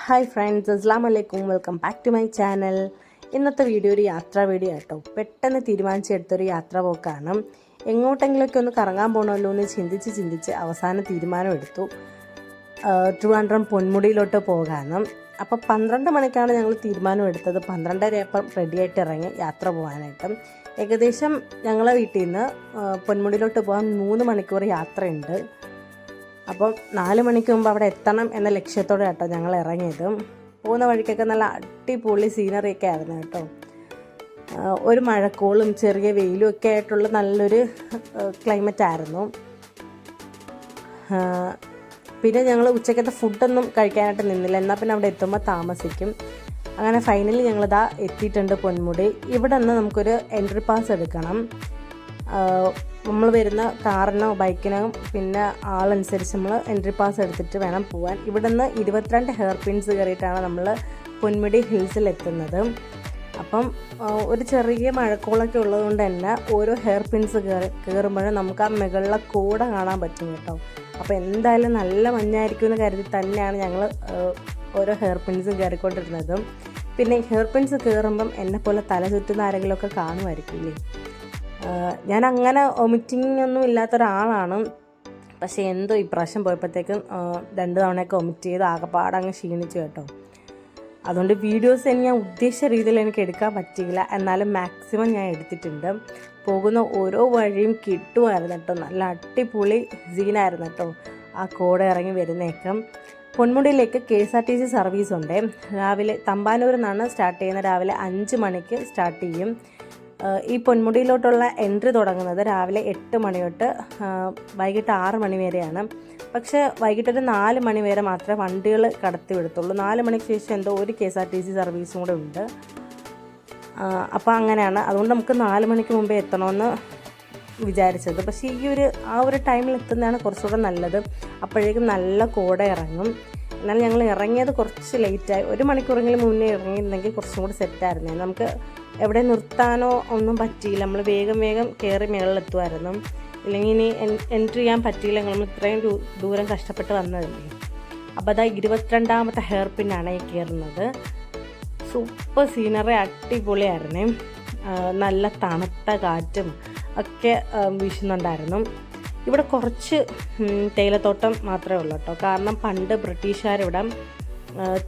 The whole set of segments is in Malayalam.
ഹായ് ഫ്രണ്ട്സ്, അസ്സലാമു അലൈക്കും. Welcome back to my channel. ഇന്നത്തെ വീഡിയോ ഒരു യാത്രാ വീഡിയോ കേട്ടോ. പെട്ടെന്ന് തീരുമാനിച്ചെടുത്തൊരു യാത്ര പോക്കാണ്. എങ്ങോട്ടെങ്കിലുമൊക്കെ ഒന്ന് കറങ്ങാൻ പോകണമല്ലോ എന്ന് ചിന്തിച്ച് അവസാനം തീരുമാനം എടുത്തു. ട്രിവാൻഡ്രം പൊന്മുടിയിലോട്ട് പോകാനും. അപ്പോൾ 12 മണിക്കാണ് ഞങ്ങൾ തീരുമാനം എടുത്തത്. 12:30 റെഡിയായിട്ട് ഇറങ്ങി യാത്ര പോകാനായിട്ട്. ഏകദേശം ഞങ്ങളെ വീട്ടിൽ നിന്ന് പൊന്മുടിയിലോട്ട് പോകാൻ 3 മണിക്കൂർ യാത്രയുണ്ട്. അപ്പം 4 മണിക്ക് മുമ്പ് അവിടെ എത്തണം എന്ന ലക്ഷ്യത്തോടെ കേട്ടോ ഞങ്ങൾ ഇറങ്ങിയത്. പോകുന്ന വഴിക്കൊക്കെ നല്ല അടിപൊളി സീനറിയൊക്കെ ആയിരുന്നു കേട്ടോ. ഒരു മഴക്കോളും ചെറിയ വെയിലും ഒക്കെ ആയിട്ടുള്ള നല്ലൊരു ക്ലൈമറ്റ് ആയിരുന്നു. പിന്നെ ഞങ്ങൾ ഉച്ചക്കത്തെ ഫുഡൊന്നും കഴിക്കാനായിട്ട് നിന്നില്ല, എന്നാൽ പിന്നെ അവിടെ എത്തുമ്പോൾ താമസിക്കും. അങ്ങനെ ഫൈനലി ഞങ്ങളിതാ എത്തിയിട്ടുണ്ട് പൊന്മുടി. ഇവിടെ നിന്ന് നമുക്കൊരു എൻട്രി പാസ് എടുക്കണം. നമ്മൾ വരുന്ന കാറിനോ ബൈക്കിനോ പിന്നെ ആളനുസരിച്ച് നമ്മൾ എൻട്രി പാസ് എടുത്തിട്ട് വേണം പോകാൻ. ഇവിടെ നിന്ന് 22 ഹെയർ പിൻസ് കയറിയിട്ടാണ് നമ്മൾ പൊന്മുടി ഹിൽസിൽ എത്തുന്നത്. അപ്പം ഒരു ചെറിയ മഴക്കോളൊക്കെ ഉള്ളതുകൊണ്ട് തന്നെ ഓരോ ഹെയർ പിൻസ് കയറുമ്പോഴും നമുക്ക് ആ മുകളിലെ കൂട കാണാൻ പറ്റും കേട്ടോ. അപ്പോൾ എന്തായാലും നല്ല മഞ്ഞായിരിക്കും എന്ന് കരുതി തന്നെയാണ് ഞങ്ങൾ ഓരോ ഹെയർ പിൻസും കയറിക്കൊണ്ടിരുന്നത്. പിന്നെ ഹെയർ പിൻസ് കയറുമ്പം എന്നെപ്പോലെ തല ചുറ്റുന്ന ആരെങ്കിലുമൊക്കെ കാണുമായിരിക്കില്ലേ. ഞാൻ അങ്ങനെ വൊമിറ്റിംഗ് ഒന്നും ഇല്ലാത്തൊരാളാണ്. പക്ഷേ എന്തോ ഇപ്രാവശ്യം പോയപ്പോഴത്തേക്കും 2 തവണയൊക്കെ വൊമിറ്റ് ചെയ്ത് ആകെപ്പാടങ്ങ് ക്ഷീണിച്ചു കേട്ടോ. അതുകൊണ്ട് വീഡിയോസ് ഞാൻ ഉദ്ദേശിച്ച രീതിയിൽ എനിക്ക് എടുക്കാൻ പറ്റിയില്ല, എന്നാലും മാക്സിമം ഞാൻ എടുത്തിട്ടുണ്ട്. പോകുന്ന ഓരോ വഴിയും കിട്ടുമായിരുന്നു കേട്ടോ. നല്ല അടിപൊളി സീനായിരുന്നു കേട്ടോ ആ കോട ഇറങ്ങി വരുന്നേക്കം. പൊന്മുടിയിലേക്ക് KSRTC സർവീസ് ഉണ്ട്. രാവിലെ തമ്പാനൂരിൽ നിന്നാണ് സ്റ്റാർട്ട് ചെയ്യുന്നത്. രാവിലെ 5 മണിക്ക് സ്റ്റാർട്ട് ചെയ്യും. ഈ പൊന്മുടിയിലോട്ടുള്ള എൻട്രി തുടങ്ങുന്നത് രാവിലെ 8 മണി തൊട്ട് വൈകിട്ട് 6 മണി വരെയാണ്. പക്ഷേ വൈകിട്ടൊരു 4 മണി വരെ മാത്രമേ വണ്ടികൾ കടത്തി വിടത്തുള്ളൂ. 4 മണിക്ക് ശേഷം എന്തോ ഒരു KSRTC സർവീസും കൂടെ ഉണ്ട്. അപ്പോൾ അങ്ങനെയാണ്. അതുകൊണ്ട് നമുക്ക് 4 മണിക്ക് മുമ്പേ എത്തണമെന്ന് വിചാരിച്ചത്. പക്ഷേ ആ ഒരു ടൈമിൽ എത്തുന്നതാണ് കുറച്ചുകൂടെ നല്ലത്. അപ്പോഴേക്കും നല്ല കോട ഇറങ്ങും. എന്നാൽ ഞങ്ങൾ ഇറങ്ങിയത് കുറച്ച് ലേറ്റായി. 1 മണിക്കൂറെങ്കിലും മുന്നേ ഇറങ്ങിയിരുന്നെങ്കിൽ കുറച്ചും കൂടി സെറ്റായിരുന്നേ. നമുക്ക് എവിടെ നിർത്താനോ ഒന്നും പറ്റിയില്ല. നമ്മൾ വേഗം കയറി മുകളിലെത്തുമായിരുന്നു. ഇല്ലെങ്കിൽ ഇനി എൻട്രി ചെയ്യാൻ പറ്റിയില്ല. നമ്മൾ ഇത്രയും ദൂരം കഷ്ടപ്പെട്ട് വന്നതല്ലേ. അപ്പോൾ അതാ 22ാമത്തെ ഹെയർ പിന്നാണ് ഈ കയറുന്നത്. സൂപ്പർ സീനറി, അടിപൊളിയായിരുന്നേ. നല്ല തണുത്ത കാറ്റും ഒക്കെ വീശുന്നുണ്ടായിരുന്നു. ഇവിടെ കുറച്ച് തേയിലത്തോട്ടം മാത്രമേ ഉള്ളൂ കേട്ടോ. കാരണം പണ്ട് ബ്രിട്ടീഷുകാരിവിടെ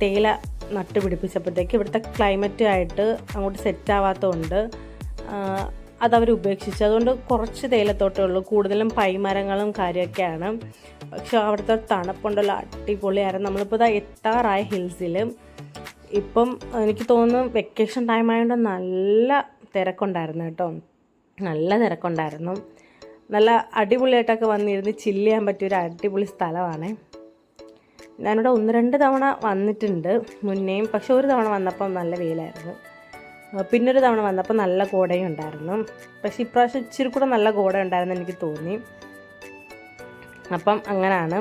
തേയില നട്ടുപിടിപ്പിച്ചപ്പോഴത്തേക്ക് ഇവിടുത്തെ ക്ലൈമറ്റുമായിട്ട് അങ്ങോട്ട് സെറ്റാവാത്തതുകൊണ്ട് അതവർ ഉപേക്ഷിച്ചു. അതുകൊണ്ട് കുറച്ച് തേയിലത്തോട്ടമേ ഉള്ളൂ. കൂടുതലും പൈമരങ്ങളും കാര്യമൊക്കെയാണ്. പക്ഷെ അവിടുത്തെ തണുപ്പുണ്ടല്ലോ, അടിപൊളിയായിരുന്നു. നമ്മളിപ്പോൾ ഇതാ എത്താറായ ഹിൽസിൽ. ഇപ്പം എനിക്ക് തോന്നുന്നു വെക്കേഷൻ ടൈം ആയതുകൊണ്ട് നല്ല തിരക്കുണ്ടായിരുന്നു കേട്ടോ. നല്ല തിരക്കുണ്ടായിരുന്നു. നല്ല അടിപൊളിയായിട്ടൊക്കെ വന്നിരുന്ന് ചില്ല് ചെയ്യാൻ പറ്റിയൊരു അടിപൊളി സ്ഥലമാണ്. ഞാനിവിടെ 1-2 തവണ വന്നിട്ടുണ്ട് മുന്നേയും. പക്ഷെ ഒരു തവണ വന്നപ്പോൾ നല്ല വെയിലായിരുന്നു. പിന്നൊരു തവണ വന്നപ്പോൾ നല്ല കോടയും ഉണ്ടായിരുന്നു. പക്ഷേ ഇപ്രാവശ്യം ഇച്ചിരി കൂടെ നല്ല കോട ഉണ്ടായിരുന്നു എനിക്ക് തോന്നി. അപ്പം അങ്ങനെയാണ്.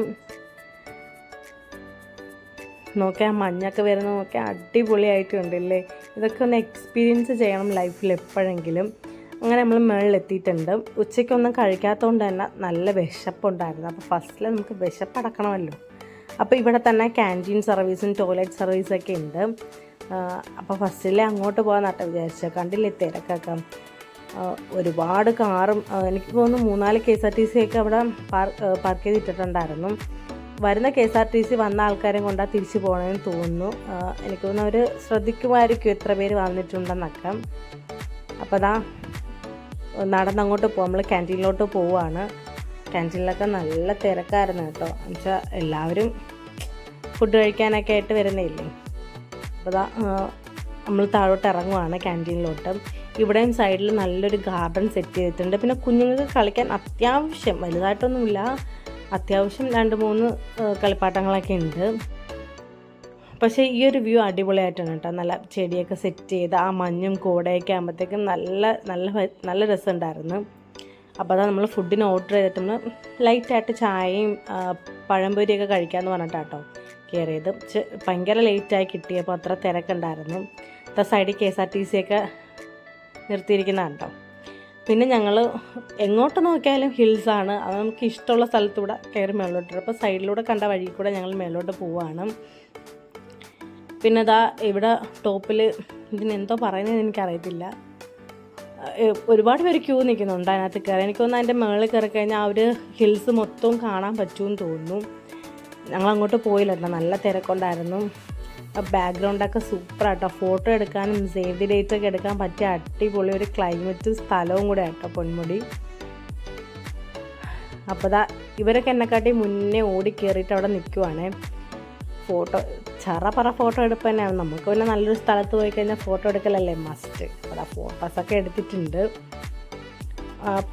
നോക്കിയാൽ മഞ്ഞൊക്കെ വരുന്ന നോക്കിയാൽ അടിപൊളിയായിട്ടുണ്ടല്ലേ. ഇതൊക്കെ ഒന്ന് എക്സ്പീരിയൻസ് ചെയ്യണം ലൈഫിൽ എപ്പോഴെങ്കിലും. അങ്ങനെ നമ്മൾ മുകളിലെത്തിയിട്ടുണ്ട്. ഉച്ചയ്ക്കൊന്നും കഴിക്കാത്തതുകൊണ്ട് തന്നെ നല്ല വിശപ്പുണ്ടായിരുന്നു. അപ്പോൾ ഫസ്റ്റിൽ നമുക്ക് വിശപ്പടക്കണമല്ലോ. അപ്പോൾ ഇവിടെ തന്നെ ക്യാൻറ്റീൻ സർവീസും ടോയ്ലറ്റ് സർവീസൊക്കെ ഉണ്ട്. അപ്പോൾ ഫസ്റ്റിലെ അങ്ങോട്ട് പോകാമെന്നാട്ടോ വിചാരിച്ചത്. കണ്ടില്ലേ തിരക്കൊക്കെ. ഒരുപാട് കാറും എനിക്ക് തോന്നുന്നു 3-4 KSRTC ഒക്കെ അവിടെ പാർക്ക് ചെയ്തിട്ടുണ്ടായിരുന്നു. വരുന്ന KSRTC വന്ന ആൾക്കാരെയും കൊണ്ടാണ് തിരിച്ചു പോകണമെന്ന് തോന്നുന്നു. എനിക്ക് തോന്നുന്നു അവർ ശ്രദ്ധിക്കുമായിരിക്കും എത്ര പേര് വന്നിട്ടുണ്ടെന്നൊക്കെ. അപ്പോൾ അതാ നടന്നങ്ങോട്ട് പോകും. നമ്മൾ ക്യാൻറ്റീനിലോട്ട് പോവുകയാണ്. ക്യാൻറ്റീനിലൊക്കെ നല്ല തിരക്കായിരുന്നു കേട്ടോ. എന്നുവെച്ചാൽ എല്ലാവരും ഫുഡ് കഴിക്കാനൊക്കെ ആയിട്ട് വരുന്നില്ലേ. അപ്പോൾ അതാ നമ്മൾ താഴോട്ട് ഇറങ്ങുവാണ് ക്യാൻറ്റീനിലോട്ട്. ഇവിടെയും സൈഡിൽ നല്ലൊരു ഗാർഡൻ സെറ്റ് ചെയ്തിട്ടുണ്ട്. പിന്നെ കുഞ്ഞുങ്ങൾക്ക് കളിക്കാൻ അത്യാവശ്യം വലുതായിട്ടൊന്നുമില്ല, അത്യാവശ്യം 2-3 കളിപ്പാട്ടങ്ങളൊക്കെ ഉണ്ട്. പക്ഷേ ഈ ഒരു വ്യൂ അടിപൊളിയായിട്ടാണ് കേട്ടോ. നല്ല ചെടിയൊക്കെ സെറ്റ് ചെയ്ത് ആ മഞ്ഞും കോടയൊക്കെ ആകുമ്പോഴത്തേക്കും നല്ല രസമുണ്ടായിരുന്നു. അപ്പോൾ അതാ നമ്മൾ ഫുഡിന് ഓർഡർ ചെയ്തിട്ട് നമ്മൾ ലൈറ്റായിട്ട് ചായയും പഴംപൊരിയൊക്കെ കഴിക്കാമെന്ന് പറഞ്ഞിട്ടാട്ടോ കയറിയത്. ഭയങ്കര ലേറ്റായി കിട്ടിയപ്പോൾ അത്ര തിരക്കുണ്ടായിരുന്നു. സൈഡിൽ KSRTC ഒക്കെ നിർത്തിയിരിക്കുന്നതാണ് കേട്ടോ. പിന്നെ ഞങ്ങൾ എങ്ങോട്ട് നോക്കിയാലും ഹിൽസാണ്. അത് നമുക്ക് ഇഷ്ടമുള്ള സ്ഥലത്തൂടെ കയറി മേലോട്ട്. അപ്പോൾ സൈഡിലൂടെ കണ്ട വഴി കൂടെ ഞങ്ങൾ മേലോട്ട് പോവുകയാണ്. പിന്നെ ഇതാ ഇവിടെ ടോപ്പിൽ ഇതിനെന്തോ പറയുന്നതെന്ന് എനിക്കറിയത്തില്ല, ഒരുപാട് പേര് ക്യൂ നിൽക്കുന്നുണ്ട് അതിനകത്ത് കയറി. എനിക്ക് തോന്നുന്നു അതിൻ്റെ മുകളിൽ കയറി കഴിഞ്ഞാൽ ആ ഒരു ഹിൽസ് മൊത്തവും കാണാൻ പറ്റുമെന്ന് തോന്നുന്നു. ഞങ്ങളങ്ങോട്ട് പോയില്ല കേട്ടോ, നല്ല തിരക്കൊണ്ടായിരുന്നു. ബാക്ക്ഗ്രൗണ്ടൊക്കെ സൂപ്പറാട്ടോ, ഫോട്ടോ എടുക്കാനും സേവ് ദി ഡേറ്റൊക്കെ എടുക്കാൻ പറ്റിയ അടിപൊളി ഒരു ക്ലൈമറ്റും സ്ഥലവും കൂടെ ആട്ടോ പൊന്മുടി. അപ്പോൾ ദാ ഇവരൊക്കെ എന്നെക്കാട്ടി മുന്നേ ഓടി കയറിയിട്ട് അവിടെ നിൽക്കുവാണേ. പറ ഫോട്ടോ എടുപ്പ് തന്നെയാണ്. നമുക്ക് പിന്നെ നല്ലൊരു സ്ഥലത്ത് പോയി കഴിഞ്ഞാൽ ഫോട്ടോ എടുക്കലല്ലേ മസ്റ്റ്. അപ്പോൾ ആ ഫോട്ടോസൊക്കെ എടുത്തിട്ടുണ്ട്.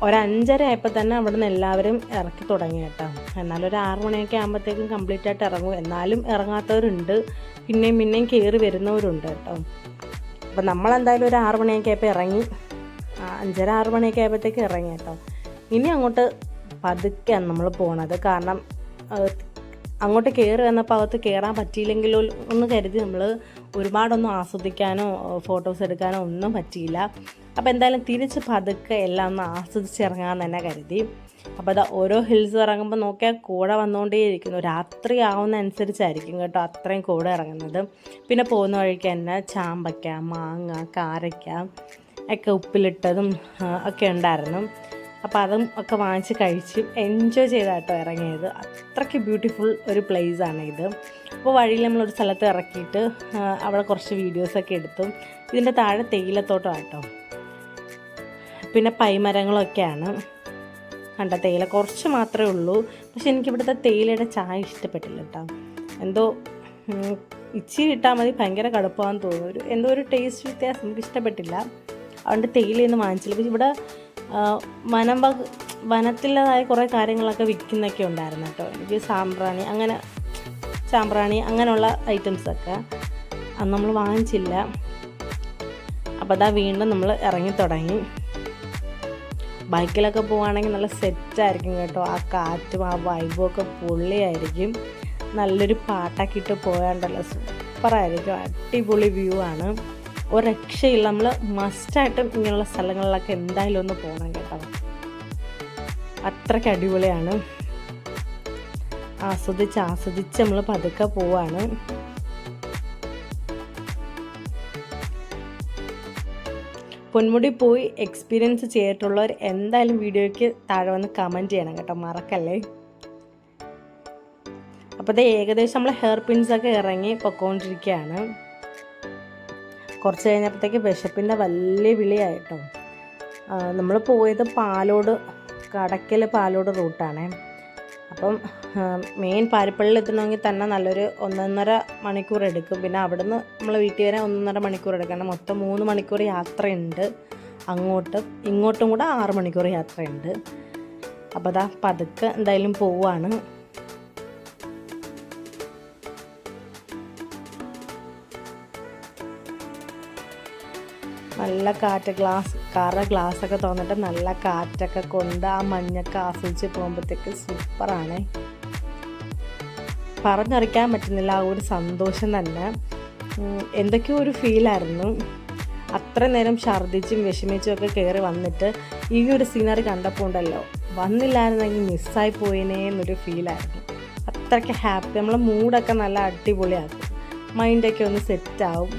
ഒരു 5:30 ആയപ്പോൾ തന്നെ അവിടെ നിന്ന് എല്ലാവരും ഇറക്കി തുടങ്ങി കേട്ടോ. എന്നാലും ഒരു 6 മണിയൊക്കെ ആകുമ്പോഴത്തേക്കും കംപ്ലീറ്റ് ആയിട്ട് ഇറങ്ങും. എന്നാലും ഇറങ്ങാത്തവരുണ്ട്, പിന്നെയും കയറി വരുന്നവരുണ്ട് കേട്ടോ. അപ്പോൾ നമ്മളെന്തായാലും ഒരു 6 മണിയൊക്കെ ആയപ്പോൾ ഇറങ്ങി, 5:30-6 മണിയൊക്കെ ആയപ്പോഴത്തേക്ക് ഇറങ്ങി കേട്ടോ. ഇനി അങ്ങോട്ട് പതുക്കെയാണ് നമ്മൾ പോണത്. കാരണം അങ്ങോട്ട് കയറി വന്നപ്പോൾ അകത്ത് കയറാൻ പറ്റിയില്ലെങ്കിലോ ഒന്ന് കരുതി നമ്മൾ ഒരുപാടൊന്നും ആസ്വദിക്കാനോ ഫോട്ടോസ് എടുക്കാനോ ഒന്നും പറ്റിയില്ല. അപ്പോൾ എന്തായാലും തിരിച്ച് പതുക്കെ എല്ലാം ഒന്ന് ആസ്വദിച്ചിറങ്ങാമെന്ന് തന്നെ കരുതി. അപ്പോൾ അത് ഓരോ ഹിൽസ് ഇറങ്ങുമ്പോൾ നോക്കിയാൽ കൂടെ വന്നുകൊണ്ടേയിരിക്കുന്നു. രാത്രി ആവുന്ന അനുസരിച്ചായിരിക്കും കേട്ടോ അത്രയും കൂടെ ഇറങ്ങുന്നത്. പിന്നെ പോകുന്ന വഴിക്ക് തന്നെ ചാമ്പയ്ക്ക, മാങ്ങ, കാരയ്ക്ക ഒക്കെ ഉപ്പിലിട്ടതും ഒക്കെ ഉണ്ടായിരുന്നു. അപ്പോൾ അതും ഒക്കെ വാങ്ങിച്ച് കഴിച്ച് എൻജോയ് ചെയ്താട്ടോ ഇറങ്ങിയത്. അത്രയ്ക്ക് ബ്യൂട്ടിഫുൾ ഒരു പ്ലേസാണ് ഇത്. അപ്പോൾ വഴിയിൽ നമ്മളൊരു സ്ഥലത്ത് ഇറക്കിയിട്ട് അവിടെ കുറച്ച് വീഡിയോസൊക്കെ എടുത്തു. ഇതിൻ്റെ താഴെ തേയിലത്തോട്ടം ആട്ടോ, പിന്നെ പൈമരങ്ങളൊക്കെയാണ്. കണ്ട തേയില കുറച്ച് മാത്രമേ ഉള്ളൂ. പക്ഷെ എനിക്കിവിടുത്തെ തേയിലയുടെ ചായ ഇഷ്ടപ്പെട്ടില്ല കേട്ടോ. എന്തോ ഇച്ചിരി ഇട്ടാൽ മതി, ഭയങ്കര കടുപ്പാന്ന് തോന്നുന്നു. എന്തോ ഒരു ടേസ്റ്റ് വ്യത്യാസം എനിക്ക് ഇഷ്ടപ്പെട്ടില്ല. അതുകൊണ്ട് തേയിലയൊന്നും വാങ്ങിച്ചില്ല. പക്ഷെ ഇവിടെ വനത്തിൻ്റെതായ കുറേ കാര്യങ്ങളൊക്കെ വിൽക്കുന്നൊക്കെ ഉണ്ടായിരുന്നു കേട്ടോ. എനിക്ക് ചാമ്പ്രാണി അങ്ങനെയുള്ള ഐറ്റംസൊക്കെ അത് നമ്മൾ വാങ്ങിച്ചില്ല. അപ്പോൾ അതാ വീണ്ടും നമ്മൾ ഇറങ്ങി തുടങ്ങി. ബൈക്കിലൊക്കെ പോവുകയാണെങ്കിൽ നല്ല സെറ്റായിരിക്കും കേട്ടോ. ആ കാറ്റും ആ വൈബും ഒക്കെ പൊള്ളിയായിരിക്കും. നല്ലൊരു പാട്ടൊക്കെ ഇട്ട് പോയാണ്ടല്ലോ സൂപ്പറായിരിക്കും. അടിപൊളി വ്യൂ ആണ്, ഒരു രക്ഷയില്ല. നമ്മൾ മസ്റ്റായിട്ടും ഇങ്ങനെയുള്ള സ്ഥലങ്ങളിലൊക്കെ എന്തായാലും ഒന്ന് പോകണം കേട്ടോ. അത്രയ്ക്ക് അടിപൊളിയാണ്. ആസ്വദിച്ച് നമ്മൾ പതുക്കെ പോവാണ്. പൊന്മുടി പോയി എക്സ്പീരിയൻസ് ചെയ്തിട്ടുള്ളവർ എന്തായാലും വീഡിയോയ്ക്ക് താഴെ വന്ന് കമൻറ്റ് ചെയ്യണം കേട്ടോ, മറക്കല്ലേ. അപ്പോൾ ഇത് ഏകദേശം നമ്മൾ ഹെയർ പിൻസൊക്കെ ഇറങ്ങി പൊക്കോണ്ടിരിക്കുകയാണ്. കുറച്ച് കഴിഞ്ഞപ്പോഴത്തേക്ക് വിശപ്പിൻ്റെ വലിയ വിളിയായിട്ടോ. നമ്മൾ പോയത് കടക്കൽ പാലോട് റൂട്ടാണേ. അപ്പം മെയിൻ പാരിപ്പള്ളിയിൽ എത്തണമെങ്കിൽ തന്നെ നല്ലൊരു 1.5 മണിക്കൂർ എടുക്കും. പിന്നെ അവിടുന്ന് നമ്മൾ വീട്ടിൽ വരെ 1.5 മണിക്കൂർ എടുക്കണം. മൊത്തം 3 മണിക്കൂർ യാത്രയുണ്ട്. ഇങ്ങോട്ടും കൂടെ 6 മണിക്കൂർ യാത്രയുണ്ട്. അപ്പോൾ അതാ പതുക്കെ എന്തായാലും പോവാണ്. നല്ല കാറ്റ്, കാറിൻ്റെ ഗ്ലാസ്സൊക്കെ തുറന്നിട്ട് നല്ല കാറ്റൊക്കെ കൊണ്ട് ആ മഞ്ഞൊക്കെ ആസ്വദിച്ച് പോകുമ്പോഴത്തേക്ക് സൂപ്പറാണ്. പറഞ്ഞറിയിക്കാൻ പറ്റുന്നില്ല ആ ഒരു സന്തോഷം തന്നെ. എന്തൊക്കെയോ ഒരു ഫീലായിരുന്നു. അത്ര നേരം ഛർദ്ദിച്ചും വിഷമിച്ചും ഒക്കെ കയറി വന്നിട്ട് ഈ ഒരു സീനറി കണ്ടപ്പോൾ ഉണ്ടല്ലോ, വന്നില്ലായിരുന്നെങ്കിൽ മിസ്സായി പോയിനേ എന്നൊരു ഫീലായിരുന്നു. അത്രയ്ക്ക് ഹാപ്പി. നമ്മളെ മൂഡൊക്കെ നല്ല അടിപൊളിയാക്കും, മൈൻഡൊക്കെ ഒന്ന് സെറ്റാവും.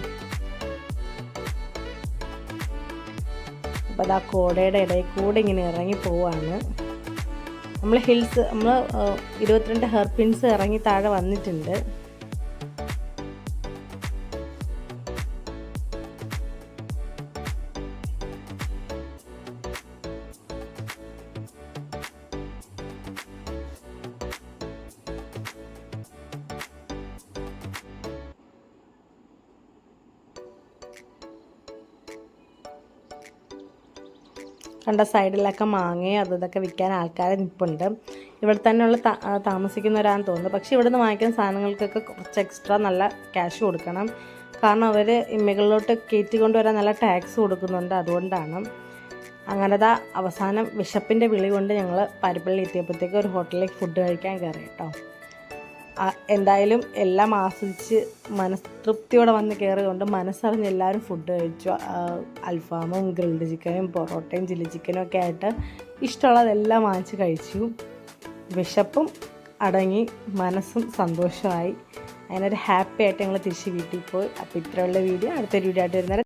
അപ്പോൾ അത് ആ കോടയുടെ ഇടയിൽ കൂടെ ഇങ്ങനെ ഇറങ്ങി പോവാണ്. നമ്മൾ 22 ഹെയർ പിൻസ് ഇറങ്ങി താഴെ വന്നിട്ടുണ്ട്. കണ്ട സൈഡിലൊക്കെ മാങ്ങയും ഇതൊക്കെ വിൽക്കാൻ ആൾക്കാർ നിൽപ്പുണ്ട്. ഇവിടെ തന്നെയുള്ള താമസിക്കുന്നവരാണെന്ന് തോന്നുന്നു. പക്ഷേ ഇവിടെ നിന്ന് വാങ്ങിക്കുന്ന സാധനങ്ങൾക്കൊക്കെ കുറച്ച് എക്സ്ട്രാ നല്ല ക്യാഷ് കൊടുക്കണം. കാരണം അവർ ഇമ്മകളിലോട്ട് കയറ്റി കൊണ്ടുവരാൻ നല്ല ടാക്സ് കൊടുക്കുന്നുണ്ട്. അതുകൊണ്ടാണ്. അങ്ങനത്തെ അവസാനം വിശപ്പിൻ്റെ വിളി കൊണ്ട് ഞങ്ങൾ പാരിപ്പള്ളി എത്തിയപ്പോഴത്തേക്ക് ഒരു ഹോട്ടലിലേക്ക് ഫുഡ് കഴിക്കാൻ കയറി കേട്ടോ. എന്തായാലും എല്ലാം ആസ്വദിച്ച് മനസ്തൃപ്തിയോടെ വന്ന് കയറിയതുകൊണ്ട് മനസ്സറിഞ്ഞ് എല്ലാവരും ഫുഡ് കഴിച്ചു. അൽഫാമും ഗ്രിൽഡ് ചിക്കനും പൊറോട്ടയും ചില്ലി ചിക്കനും ഒക്കെ ആയിട്ട് ഇഷ്ടമുള്ളതെല്ലാം വാങ്ങിച്ച് കഴിച്ചു. വിശപ്പും അടങ്ങി, മനസ്സും സന്തോഷമായി. അങ്ങനെ ഒരു ഹാപ്പി ആയിട്ട് ഞങ്ങൾ തിരിച്ച് വീട്ടിൽ പോയി. അപ്പോൾ ഇത്രയുള്ള വീഡിയോ, അടുത്തൊരു വീഡിയോ ആയിട്ട് വരുന്നത്.